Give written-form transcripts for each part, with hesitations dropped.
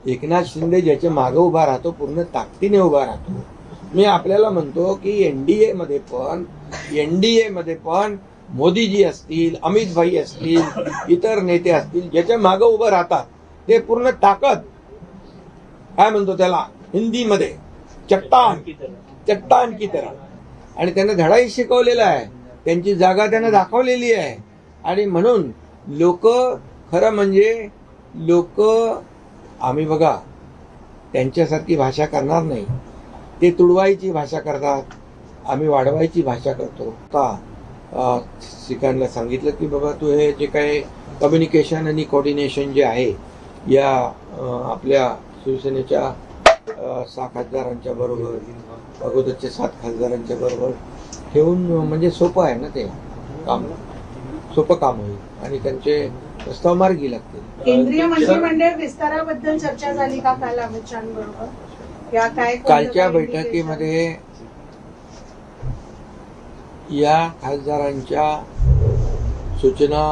एकनाथ शिंदे ज्याच्या मागे उभा राहतो पूर्ण ताकदीने उभा राहतो. मी आपल्याला म्हणतो की एनडीए मध्ये पण मोदीजी असतील, अमित भाई असतील, इतर नेते असतील, ज्याच्या मागे उभं राहतात ते पूर्ण ताकद, काय म्हणतो त्याला हिंदीमध्ये, चट्टान की तरह, आणि त्यांना धडाही शिकवलेला आहे, त्यांची जागा त्यांना दाखवलेली आहे. आणि म्हणून लोक, खरं म्हणजे लोक, आम्ही बघा त्यांच्यासारखी भाषा करणार नाही. ते तुडवायची भाषा करतात, आम्ही वाढवायची भाषा करतो. का शिकांना सांगितलं की बाबा तू हे जे काही कम्युनिकेशन आणि कोऑर्डिनेशन जे आहे या आपल्या शिवसेनेच्या 6 खासदारांच्या बरोबर, अगोदरच्या 7 खासदारांच्या बरोबर ठेवून म्हणजे सोपं आहे ना, ते काम सोपं काम होईल आणि त्यांचे प्रस्ताव मार्गी लागतील. केंद्रीय मंत्रिमंडळ विस्ताराबद्दल चर्चा झाली का काल अमित शहांबरोबर? या काय कालच्या बैठकीमध्ये या खासदारांच्या सूचना,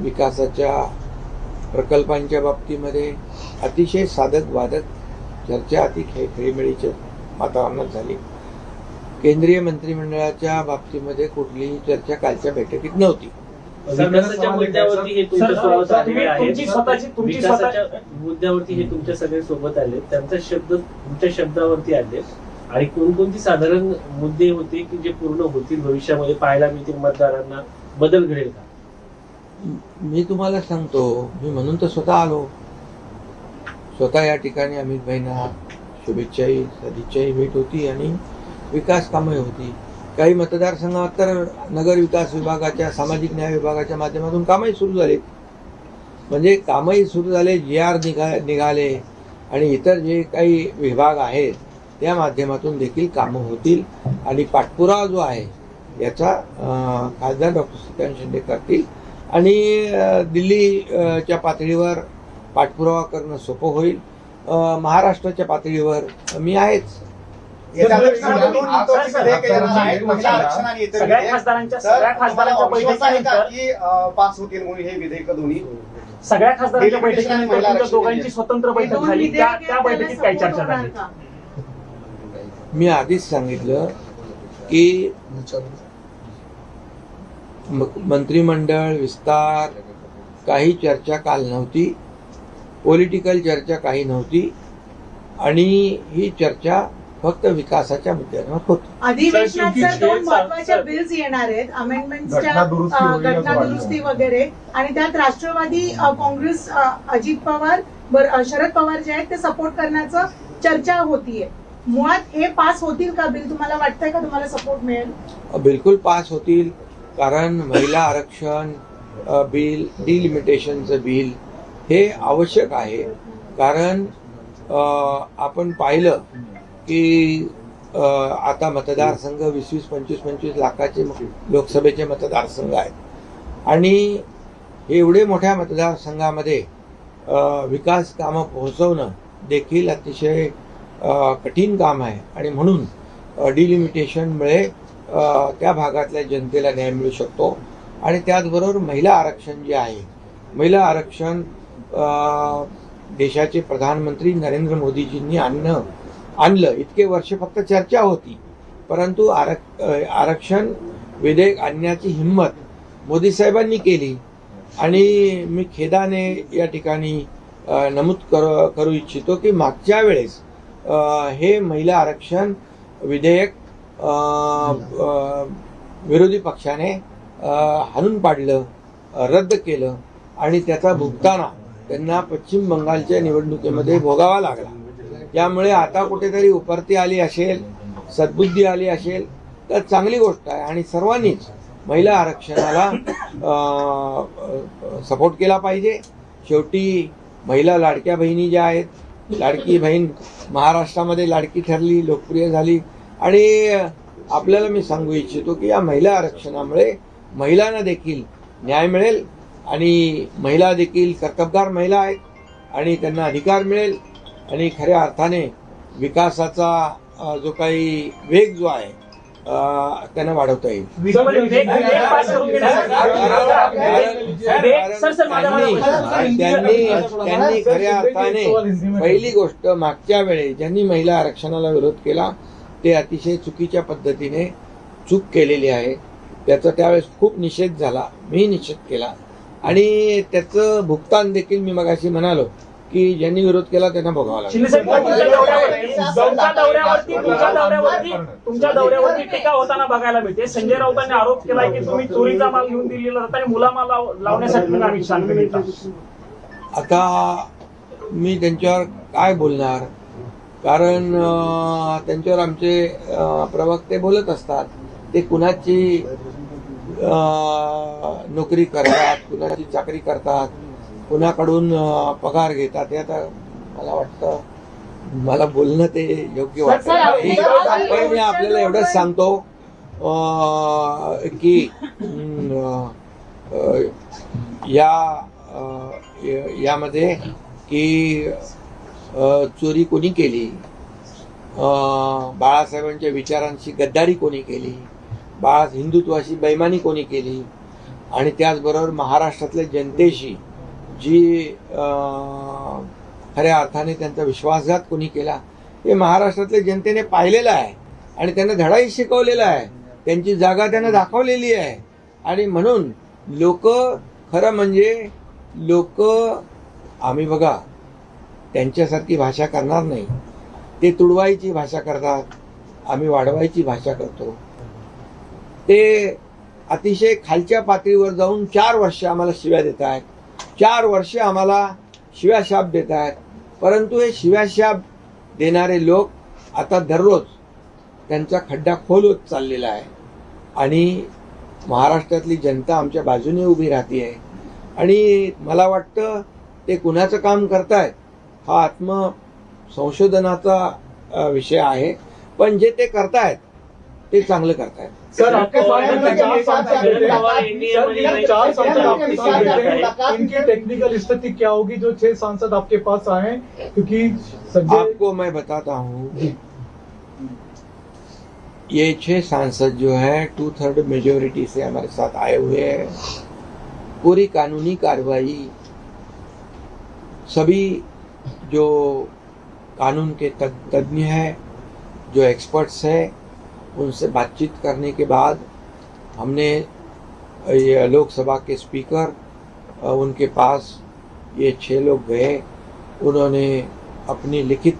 विकासाच्या प्रकल्पांच्या बाबतीमध्ये अतिशय साधक वादक चर्चा, अति खेळीमेळीच्या वातावरणात झाली. केंद्रीय मंत्रिमंडळाच्या बाबतीमध्ये कुठलीही चर्चा कालच्या बैठकीत नव्हती. विकासाच्या मुद्द्यावरती हे तुमच्यासोबत आले आहेत, विकासाच्या मुद्द्यावरती हे तुमच्या सगळे सोबत आले, त्यांचा शब्द तुमच्या शब्दावरती आले, आणि कोणकोणती साधारण मुद्दे होते की जे पूर्ण होतील, भविष्यामध्ये पाहायला मिळतील, मतदारांना बदल घडेल का? मी तुम्हाला सांगतो, मी म्हणून तर स्वतः आलो. स्वतः या ठिकाणी अमित भाईंना शुभेच्छाही सदिच्छाही भेट होती आणि विकास कामं होती. काही मतदारसंघात तर नगर विकास विभागाच्या, सामाजिक न्याय विभागाच्या माध्यमातून कामही सुरू झाले. म्हणजे कामही सुरू झाले, GR निघाले आणि इतर जे काही विभाग आहेत त्या माध्यमातून देखील कामं होतील. आणि पाठपुरावा जो आहे याचा खासदार डॉक्टर श्रीकांत शिंदे करतील आणि दिल्लीच्या पातळीवर पाठपुरावा करणं सोपं होईल. महाराष्ट्राच्या पातळीवर मी आहेच. सगळ्या खासदारांच्या बैठकीनंतर पास होतील म्हणून हे विधेयक दोन्ही सगळ्या खासदारांच्या बैठकीनंतर दोघांची स्वतंत्र बैठक झाली, त्या बैठकीत काही चर्चा झाली? मी आधीच सांगितलं की मंत्रिमंडळ विस्तार काही चर्चा काल नव्हती, पॉलिटिकल चर्चा काही नव्हती, आणि ही चर्चा फक्त विकासाच्या मुद्द्यांवर होती. अधिवेशनात 2 महत्त्वाच्या बिल्स येणार आहेत, अमेंडमेंटच्या, घटना दुरुस्ती वगैरे, आणि त्यात राष्ट्रवादी काँग्रेस, अजित पवार, शरद पवार जे आहेत ते सपोर्ट करण्याचं चर्चा होतीये. मुळात हे पास होतील का बिल? तुम्हाला वाटतंय का तुम्हाला सपोर्ट मिळेल? बिलकुल पास होतील, कारण महिला आरक्षण बिल, डिलिमिटेशनचं बिल हे आवश्यक आहे. कारण आपण पाहिलं की आता मतदारसंघ 20-20, 25-25 लाखाचे लोकसभेचे मतदारसंघ आहेत आणि एवढे मोठ्या मतदारसंघामध्ये विकास कामं पोहोचवणं देखील अतिशय कठीण काम आहे. आणि म्हणून डिलिमिटेशनमुळे त्या भागातल्या जनतेला न्याय मिळू शकतो. आणि त्याचबरोबर महिला आरक्षण जे आहे, महिला आरक्षण देशाचे प्रधानमंत्री नरेंद्र मोदीजींनी आणलं. इतके वर्ष फक्त चर्चा होती, परंतु आरक्षण विधेयक आणण्याची हिंमत मोदी साहेबांनी केली. आणि मी खेदाने या ठिकाणी नमूद करू इच्छितो की मागच्या वेळेस हे महिला आरक्षण विधेयक विरोधी पक्षाने हाणून पाडलं, रद्द केलं, आणि त्याचा भुगताना त्यांना पश्चिम बंगालच्या निवडणुकीमध्ये भोगावा लागला. त्यामुळे आता कुठेतरी उपरती आली असेल, सद्बुद्धी आली असेल तर चांगली गोष्ट आहे. आणि सर्वांनीच महिला आरक्षणाला सपोर्ट केला पाहिजे. शेवटी महिला लाडक्या बहिणी ज्या आहेत, लाडकी बहीण महाराष्ट्रामध्ये लाडकी ठरली, लोकप्रिय झाली. आणि आपल्याला मी सांगू इच्छितो की या महिला आरक्षणामुळे महिलांना देखील न्याय मिळेल आणि महिला देखील कर्तबगार महिला आहेत आणि त्यांना अधिकार मिळेल. आणि खऱ्या अर्थाने विकासाचा जो काही वेग जो आहे त्यांना वाढवता येईल. त्यांनी खऱ्या अर्थाने पहिली गोष्ट मागच्या वेळी ज्यांनी महिला आरक्षणाला विरोध केला ते अतिशय चुकीच्या पद्धतीने चूक केलेली आहे. त्याचा त्यावेळेस खूप निषेध झाला, मी निषेध केला आणि त्याचं भुगतान देखील मी मगाशी म्हणालो की ज्यांनी विरोध केला त्यांना भोगावा लागेल. तुमच्या दौऱ्यावरती टीका होताना बघायला मिळते. संजय राऊतांनी आरोप केलाय की तुम्ही चोरीचा माल घेऊन दिलेला होता आणि मुलामाल लावण्यासाठी अमित शहाकडे येता. आता मी त्यांच्यावर काय बोलणार, कारण त्यांच्यावर आमचे प्रवक्ते बोलत असतात. ते कुणाची नोकरी करतात, कुणाची चाकरी करतात, कुणाकडून पगार घेतात, हे आता मला वाटतं मला बोलणं ते योग्य वाटतं नाही. पण मी आपल्याला एवढंच सांगतो की यामध्ये की चोरी कोणी केली, बाळासाहेबांच्या विचारांशी गद्दारी कोणी केली, हिंदुत्वाशी बेईमानी कोणी केली आणि त्याचबरोबर महाराष्ट्रातल्या जनतेशी जी खऱ्या अर्थाने त्यांचा विश्वासघात कोणी केला हे महाराष्ट्रातल्या जनतेने पाहिलेलं आहे आणि त्यांना धडाही शिकवलेला आहे. त्यांची जागा त्यांना दाखवलेली आहे आणि म्हणून लोक खरं म्हणजे आम्ही बघा त्यांच्यासारखी भाषा करणार नाही. ते तुडवायची भाषा करतात, आम्ही वाढवायची भाषा करतो. ते अतिशय खालच्या पातळीवर जाऊन 4 वर्ष आम्हाला शिव्या देत आहेत, 4 वर्ष आम्हाला शिव्याशाप देत आहेत. परंतु हे शिव्याशाप देणारे लोक आता दररोज त्यांचा खड्डा खोल होत चाललेला आहे आणि महाराष्ट्रातली जनता आमच्या बाजूने उभी राहते आहे. आणि मला वाटतं ते कुणाचं काम करतायत हा आत्मसंशोधनाचा विषय आहे, पण जे ते करतायत ते चांगलं करतायत. सर आपके इनकी टेक्निकल स्थिति क्या होगी जो 6 सांसद आपके पास आए, क्योंकि आपको मैं बताता हूँ ये 6 सांसद जो है 2/3 मेजोरिटी से हमारे साथ आए हुए हैं. पूरी कानूनी कार्रवाई सभी जो कानून के तज्ञ हैं, जो एक्सपर्ट्स हैं, उनसे बातचीत करने के बाद हमने ये लोकसभा के स्पीकर उनके पास ये 6 लोग गए. उन्होंने अपनी लिखित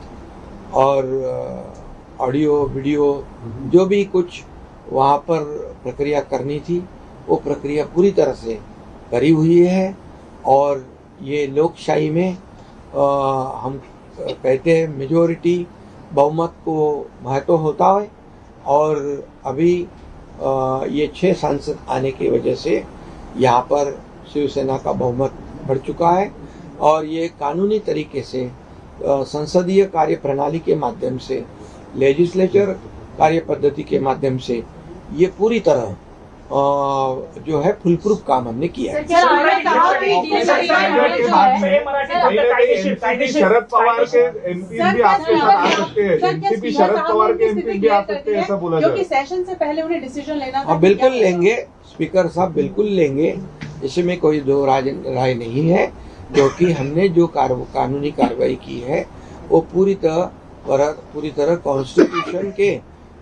और ऑडियो वीडियो जो भी कुछ वहाँ पर प्रक्रिया करनी थी वो प्रक्रिया पूरी तरह से करी हुई है. और ये लोकशाही में हम कहते हैं मेजोरिटी बहुमत को महत्व होता है और अभी ये 6 सांसद आने की वजह से यहाँ पर शिवसेना का बहुमत बढ़ चुका है और ये कानूनी तरीके से संसदीय कार्य प्रणाली के माध्यम से, लेजिस्लेचर कार्य पद्धति के माध्यम से ये पूरी तरह जो है फुलप्रूफ काम हमने किया है. शरद पवार के एमपी भी आपके साथ आ सकते हैं, एनसीपी शरद पवार के एमपी भी आ सकते हैं, ऐसा बोला क्योंकि सेशन से पहले उन्हें डिसीजन लेना था. बिल्कुल लेंगे, स्पीकर साहब बिल्कुल लेंगे, इसमें कोई दो राय नहीं है, क्योंकि हमने जो कानूनी कार्रवाई की है वो पूरी तरह कॉन्स्टिट्यूशन के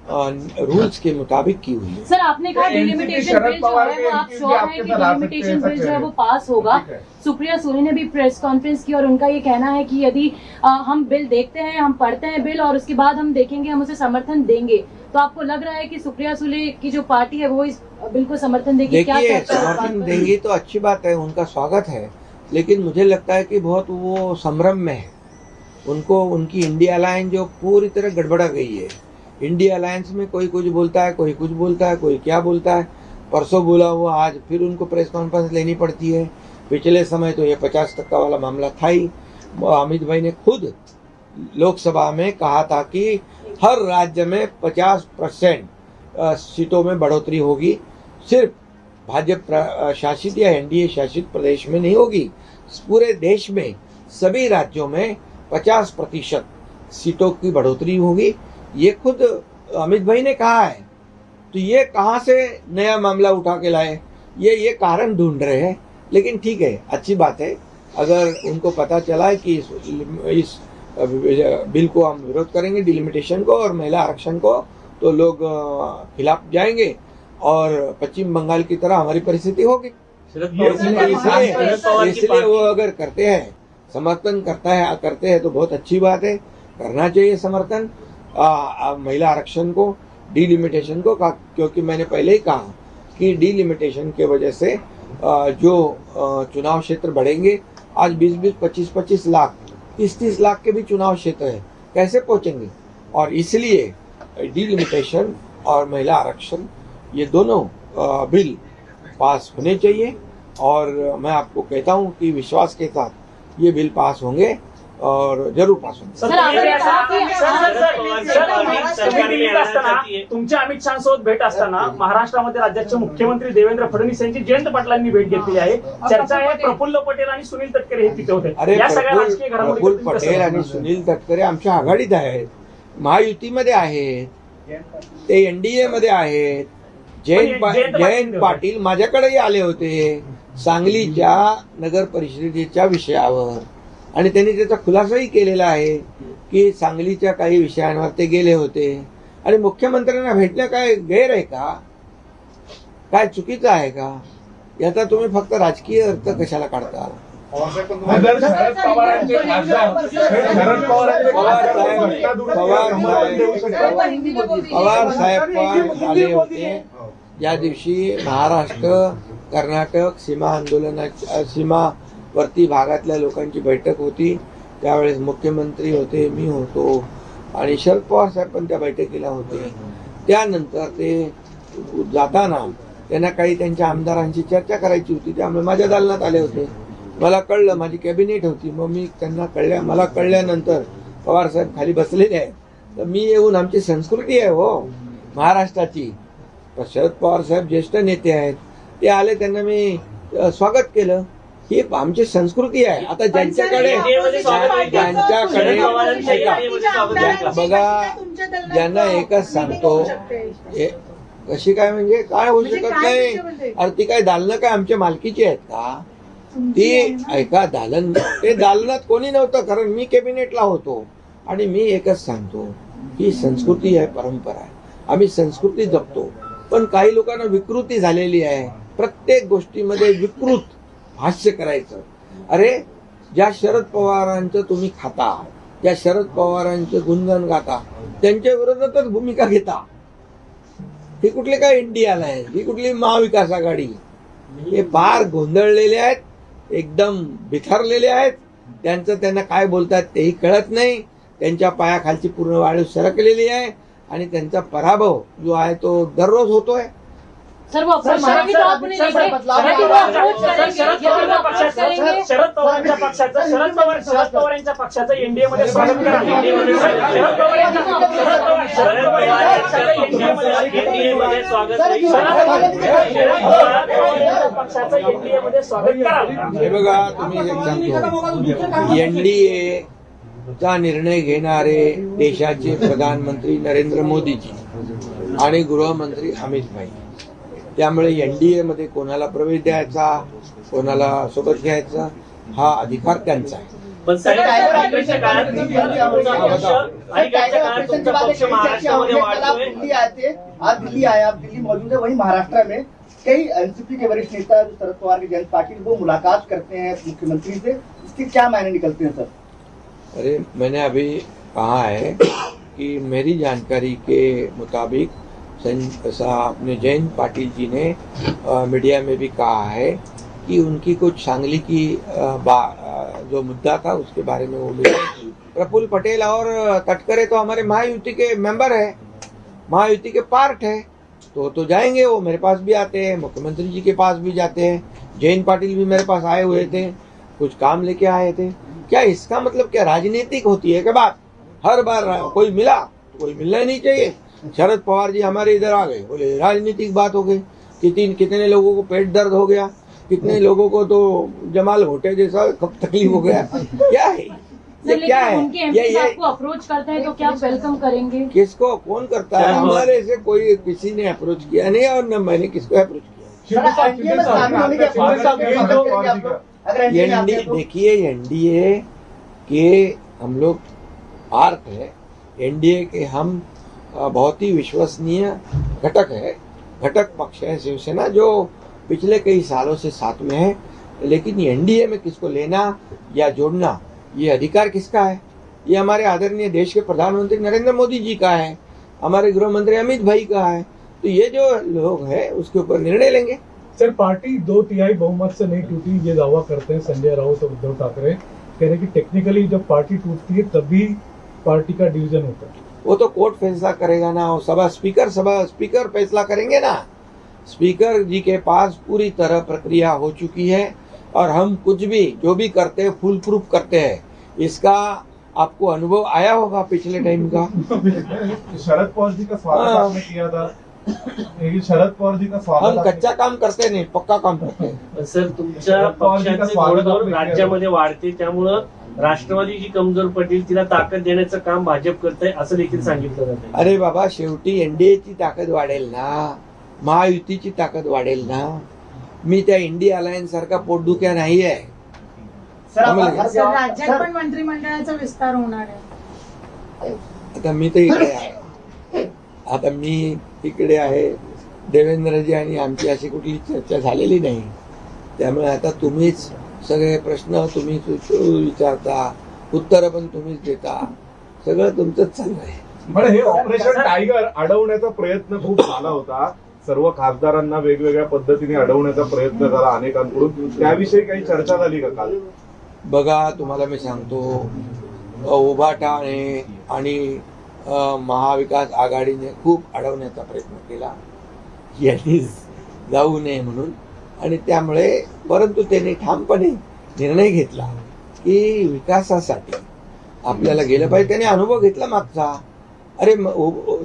रूल्स के मुताबिक की हुई है. सर आपने कहा डिलिमिटेशन बिल जो है वो आप श्योर है कि डिलिमिटेशन बिल जो है वो पास होगा. सुप्रिया सुले ने भी प्रेस कॉन्फ्रेंस की और उनका ये कहना है कि यदि हम बिल देखते हैं, हम पढ़ते हैं बिल और उसके बाद हम देखेंगे, हम उसे समर्थन देंगे. तो आपको लग रहा है कि सुप्रिया सुले की जो पार्टी है वो इस बिल को समर्थन देगी? देखिए समर्थन देंगी तो अच्छी बात है, उनका स्वागत है, लेकिन मुझे लगता है कि बहुत वो संभ्रम में है. उनको उनकी इंडिया अलायंस जो पूरी तरह गड़बड़ा गई है. इंडिया अलायंस में कोई कुछ बोलता है, कोई कुछ बोलता है, कोई क्या बोलता है. परसों बोला हुआ आज फिर उनको प्रेस कॉन्फ्रेंस लेनी पड़ती है. पिछले समय तो ये 50% वाला मामला था ही. अमित भाई ने खुद लोकसभा में कहा था कि हर राज्य में 50% सीटों में बढ़ोतरी होगी, सिर्फ भाजपा शासित या एनडीए शासित प्रदेश में नहीं होगी, पूरे देश में सभी राज्यों में 50% सीटों की बढ़ोतरी होगी. ये खुद अमित भाई ने कहा है तो ये कहाँ से नया मामला उठा के लाए, ये कारण ढूंढ रहे हैं। लेकिन ठीक है, अच्छी बात है, अगर उनको पता चला है कि इस बिल को हम विरोध करेंगे, डिलिमिटेशन को और महिला आरक्षण को, तो लोग खिलाफ जाएंगे और पश्चिम बंगाल की तरह हमारी परिस्थिति होगी। इसलिए वो अगर करते हैं, समर्थन करते हैं तो बहुत अच्छी बात है, करना चाहिए समर्थन महिला आरक्षण को, डिलिमिटेशन को, क्योंकि मैंने पहले ही कहा कि डिलिमिटेशन के वजह से जो चुनाव क्षेत्र बढ़ेंगे, आज 20-20, 25-25 लाख, 30-30 लाख के भी चुनाव क्षेत्र है, कैसे पहुंचेंगे? और इसलिए डिलिमिटेशन और महिला आरक्षण ये दोनों बिल पास होने चाहिए। और मैं आपको कहता हूं कि विश्वास के साथ ये बिल पास होंगे और जरूर पास होंगे। तुम्ही दिल्लीत असताना तुमच्या अमित शहासोबत भेट असताना महाराष्ट्रामध्ये राज्याचे मुख्यमंत्री देवेंद्र फडणवीस यांची जयंत पाटलांनी भेट घेतली आहे। चर्चा आहे प्रफुल्ल पटेल आणि सुनील तटकरे हे तिथे होते। अरे या सगळ्या राजकीय प्रफुल्ल घडामोडी पटेल आणि सुनील तटकरे आमच्या आघाडीत आहेत, महायुतीमध्ये आहेत, ते एनडीए मध्ये आहेत। जयंत पाटील माझ्याकडेही आले होते सांगलीच्या नगर परिषदेच्या विषयावर, आणि त्यांनी त्याचा खुलासाही केलेला आहे की सांगलीच्या काही विषयांवर ते गेले होते आणि मुख्यमंत्र्यांना भेटणं काय गैर आहे का, काय चुकीचं आहे का? याचा तुम्ही फक्त राजकीय अर्थ कशाला काढता? शरद पवारांचे खासदार पवार साहेब पण आले होते ज्या दिवशी महाराष्ट्र कर्नाटक सीमावर्ती भागातल्या लोकांची बैठक होती, त्यावेळेस मुख्यमंत्री होते, मी होतो आणि शरद पवार साहेब पण त्या बैठकीला होते। त्यानंतर ते जाताना त्यांना काही त्यांच्या आमदारांची चर्चा करायची होती, त्यामुळे माझ्या दालनात आले होते। मला कळलं, माझी कॅबिनेट होती, मग मी त्यांना मला कळल्यानंतर पवार साहेब खाली बसलेले आहेत, तर मी येऊन, आमची संस्कृती आहे हो महाराष्ट्राची, तर शरद पवार साहेब ज्येष्ठ नेते आहेत, ते आले, त्यांना मी स्वागत केलं, ही आमची संस्कृती आहे। आता ज्यांच्याकडे बघा, ज्यांना एकच सांगतो, कशी काय म्हणजे काय होऊ शकत नाही, अरे ती काय दालनं काय आमच्या मालकीची आहेत का? ती ऐका, ते दालनात कोणी नव्हतं, कारण मी कॅबिनेटला होतो। आणि मी एकच सांगतो, ही संस्कृती आहे, परंपरा आहे, आम्ही संस्कृती जपतो। पण काही लोकांना विकृती झालेली आहे, प्रत्येक गोष्टीमध्ये विकृत भाष्य करायचं। अरे, ज्या शरद पवारांचं तुम्ही खाता, ज्या शरद पवारांचे गुणगान गाता, त्यांच्या विरोधातच भूमिका घेता, ही कुठली काय इंडियाला आहे, ही कुठली महाविकास आघाडी? हे फार गोंधळलेले आहेत, एकदम बिथरलेले आहेत, त्यांना काय बोलतात तेही कळत नाही, त्यांच्या पायाखालची पूर्ण वाळू सरकलेली आहे आणि त्यांचा पराभव जो आहे तो दररोज होतोय। शरद पवारांच्या पक्षाचं एनडीए मध्ये स्वागत करा। हे बघा, तुम्ही एक सांगतो, एनडीए चा निर्णय घेणारे देशाचे प्रधानमंत्री नरेंद्र मोदीजी आणि गृहमंत्री अमित भाई, त्यामुळे एनडीए मध्ये कोणाला प्रवेश द्यायचा, कोणाला सोबत घ्यायचा, हा अधिकार त्यांचा आहे। पण साहेब, अलीकडच्या काळात तुमचा पक्ष महाराष्ट्रामध्ये वाढतोय। आज दिल्ली आए, आप दिल्ली मौजूद है, वही महाराष्ट्र में कई एनसीपी के वरिष्ठ नेता शरद पवार के जयंत पाटिल वो मुलाकात करते हैं मुख्यमंत्री से, इसके क्या मायने निकलते हैं सर? अरे, मैंने अभी कहा है कि मेरी जानकारी के मुताबिक अपने जयंत पाटिल जी ने मीडिया में भी कहा है कि उनकी कुछ सांगली की जो मुद्दा था उसके बारे में वो मिले। प्रफुल्ल पटेल और तटकरे तो हमारे महायुति के मेंबर है, महायुति के पार्ट है, तो जाएंगे, वो मेरे पास भी आते हैं, मुख्यमंत्री जी के पास भी जाते हैं। जयंत पाटिल भी मेरे पास आए हुए थे, कुछ काम लेके आए थे। क्या इसका मतलब क्या राजनीतिक होती है क्या बात? हर बार कोई मिला तो कोई मिलना ही नहीं चाहिए। शरद पवार जी हमारे इधर आ गए, बोले राजनीतिक बात हो गई, कितने लोगों को पेट दर्द हो गया, कितने लोगों को तो जमाल घोटे जैसा कब तकलीफ हो गया, क्या है ये क्या है? उनके ये एमपी आपको अप्रोच करते हैं तो क्या आप वेलकम करेंगे? किसको कौन करता है? हमारे से कोई किसी ने अप्रोच किया नहीं और न मैंने किसको अप्रोच किया। देखिए एनडीए के हम लोग पार्ट है, एनडीए के हम बहुत ही विश्वसनीय घटक है, घटक पक्ष है शिवसेना, जो पिछले कई सालों से साथ में है। लेकिन एनडीए में किसको लेना या जोड़ना, ये अधिकार किसका है? ये हमारे आदरणीय देश के प्रधानमंत्री नरेंद्र मोदी जी का है, हमारे गृह मंत्री अमित भाई का है। तो ये जो लोग हैं उसके ऊपर निर्णय लेंगे। सर, पार्टी 2/3 बहुमत से नहीं टूटी, ये दावा करते हैं संजय राउत और उद्धव ठाकरे। कह रहे कि टेक्निकली जब पार्टी टूटती है तभी पार्टी का डिवीजन होता है। वो तो कोर्ट फैसला करेगा ना, वो सभा स्पीकर फैसला करेंगे ना। स्पीकर जी के पास पूरी तरह प्रक्रिया हो चुकी है और हम कुछ भी जो भी करते हैं फुल प्रूफ करते हैं। इसका आपको अनुभव आया होगा पिछले टाइम का। शरद पवार जी का स्वागत आपने किया था, शरद पवार जी का स्वागत हम कच्चा काम करते नाही, पक्का काम करते हैं। सर, तुमच्या पक्षाचे घोडदौड राज्यामध्ये वाढते, त्यामुळं राष्ट्रवादी जी कमजोर पडेल तिला ताकद देण्याचं काम भाजप करतंय असं देखील सांगितलं जातं। अरे बाबा, शेवटी एनडीएची ताकद वाढेल ना, महायुतीची ताकद वाढेल ना। मी त्या इंडिया अलायन्स सारखा पोटदुख्या नाही आहे। राज्यात पण मंत्रिमंडळाचा विस्तार होणार आहे। आता मी तर इकडे आहे, इकडे आहे, देवेंद्रजी आणि आमची अशी कुठली चर्चा झालेली नाही। त्यामुळे आता तुम्हीच सगळे प्रश्न तुम्हीच विचारता, उत्तर पण तुम्हीच देता, सगळं तुमचंच चालू आहे। पण हे ऑपरेशन टायगर अडवण्याचा प्रयत्न खूप झाला होता, सर्व खासदारांना वेगवेगळ्या पद्धतीने अडवण्याचा प्रयत्न झाला अनेकांकडून, त्याविषयी काही चर्चा झाली का काल? बघा, तुम्हाला मी सांगतो, उभाटाने आणि महाविकास आघाडीने खूप अडवण्याचा प्रयत्न केला यांनी जाऊ नये म्हणून, आणि त्यामुळे परंतु त्यांनी ठामपणे निर्णय घेतला की विकासासाठी आपल्याला गेलं पाहिजे। त्याने अनुभव घेतला मागचा। अरे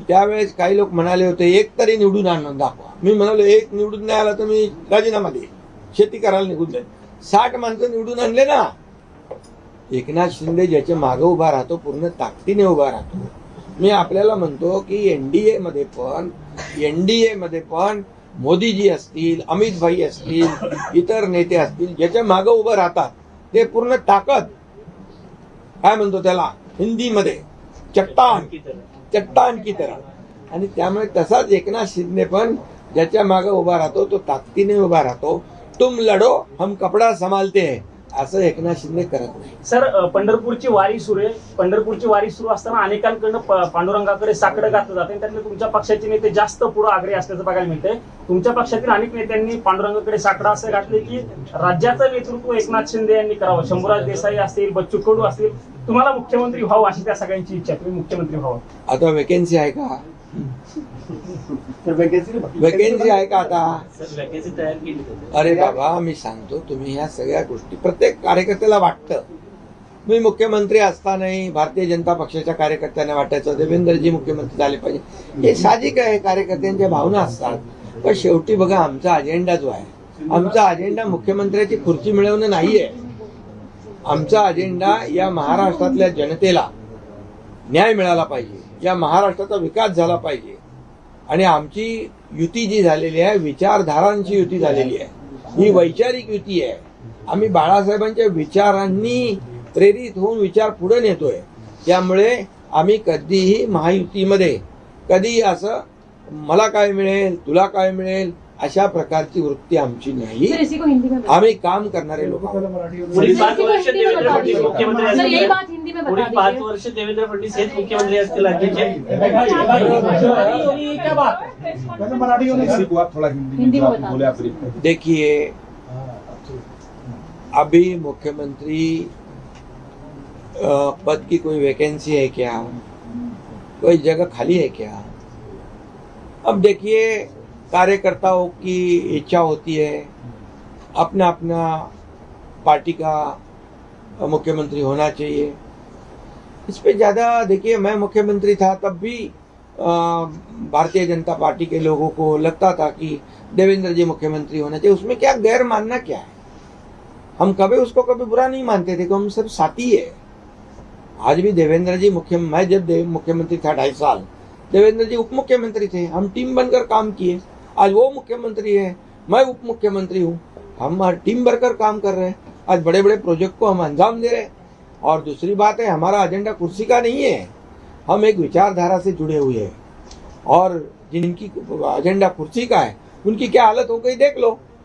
त्यावेळेस काही लोक म्हणाले होते एक तरी निवडून आणून दाखवा। मी म्हणालो एक निवडून नाही आला तर मी राजीनामा दे, शेती करायला निघून जाईल। 60 माणसं निवडून आणले ना। एकनाथ शिंदे ज्याच्या मागे उभा राहतो, पूर्ण ताकदीने उभा राहतो। मी आपल्याला म्हणतो की एनडीए मध्ये पण मोदीजी असतील, अमित भाई असतील, इतर नेते असतील, ज्याच्या मागे उभं राहतात ते पूर्ण ताकद, काय म्हणतो त्याला हिंदीमध्ये, चट्टान की तरह। आणि त्यामुळे तसाच एकनाथ शिंदे पण ज्याच्या मागे उभा राहतो तो ताकदीने उभा राहतो। तुम लढो हम कपडा संभालते हैं, असं एकनाथ शिंदे करत नाही। सर, पंढरपूरची वारी सुरू असताना अनेकांकडनं पांडुरंगाकडे साकडं घातलं जाते, त्यातले तुमच्या पक्षाचे नेते जास्त पुढे आग्रही असल्याचं बघायला मिळतंय। तुमच्या पक्षातील अनेक नेत्यांनी पांडुरंगाकडे साकडं असं घातले की राज्याचं नेतृत्व एकनाथ शिंदे यांनी करावं। शंभूराज देसाई असतील, बच्चू कडू असतील, तुम्हाला मुख्यमंत्री व्हावं अशी त्या सगळ्यांची इच्छा, तुम्ही मुख्यमंत्री व्हावं। आता वेकेन्सी आहे का? वेकेन्सी आहे का आता? वॅकन्सी तयार केली होती। अरे बाबा, मी सांगतो, तुम्ही ह्या सगळ्या गोष्टी प्रत्येक कार्यकर्त्याला वाटतं। मी मुख्यमंत्री असतानाही भारतीय जनता पक्षाच्या कार्यकर्त्यांना वाटायचं देवेंद्रजी मुख्यमंत्री झाले पाहिजे, हे साहजिक आहे, कार्यकर्त्यांच्या भावना असतात। पण शेवटी बघा, आमचा अजेंडा जो आहे, आमचा अजेंडा मुख्यमंत्र्याची खुर्ची मिळवणं नाहीये। आमचा अजेंडा या महाराष्ट्रातल्या जनतेला न्याय मिळाला पाहिजे, या महाराष्ट्राचा विकास झाला पाहिजे। आणि आमची युती जी झालेली आहे, विचारधारांची युती झालेली आहे, ही वैचारिक युती आहे। आम्ही बाळासाहेबांच्या विचारांनी प्रेरित होऊन विचार पुढे नेतोय। त्यामुळे आम्ही कधीही महायुतीमध्ये कधी असं मला काय मिळेल, तुला काय मिळेल अशा प्रकारची वृत्ती आमची नाही। आम्ही काम करणारे लोक आहोत। पुढील 5 वर्ष देवेंद्र फडणवीस मुख्यमंत्री सर, यही असतील, बात हिंदी में पुढील बता 5 दीजिए। वर्ष देवेंद्र फडणवीस हेच मुख्यमंत्री असतील राज्याचे। हिंदी में बता दीजिए। देखिए, अभी मुख्यमंत्री पद की कोई वैकेंसी है क्या, कोई जगह खाली है क्या? अब देखिए, कार्यकर्ताओं की इच्छा होती है, अपना अपना पार्टी का मुख्यमंत्री होना चाहिए। इस पे ज़्यादा देखिए, मैं मुख्यमंत्री था तब भी भारतीय जनता पार्टी के लोगों को लगता था कि देवेंद्र जी मुख्यमंत्री होना चाहिए। उसमें क्या गैर मानना क्या है? हम कभी उसको कभी बुरा नहीं मानते थे, कि हम सब साथी है। आज भी देवेंद्र जी मैं जब मुख्यमंत्री था 2.5 साल, देवेंद्र जी उप मुख्यमंत्री थे, हम टीम बनकर काम किए। आज वो मुख्यमंत्री है, मैं उप मुख्यमंत्री हूँ, हम टीम बनकर काम कर रहे हैं। आज बड़े बड़े प्रोजेक्ट को हम अंजाम दे रहे हैं। और दूसरी बात है, हमारा एजेंडा कुर्सी का नहीं है, हम एक विचारधारा से जुड़े हुए हैं। और जिनकी एजेंडा कुर्सी का है, उनकी क्या हालत हो गई देख लो।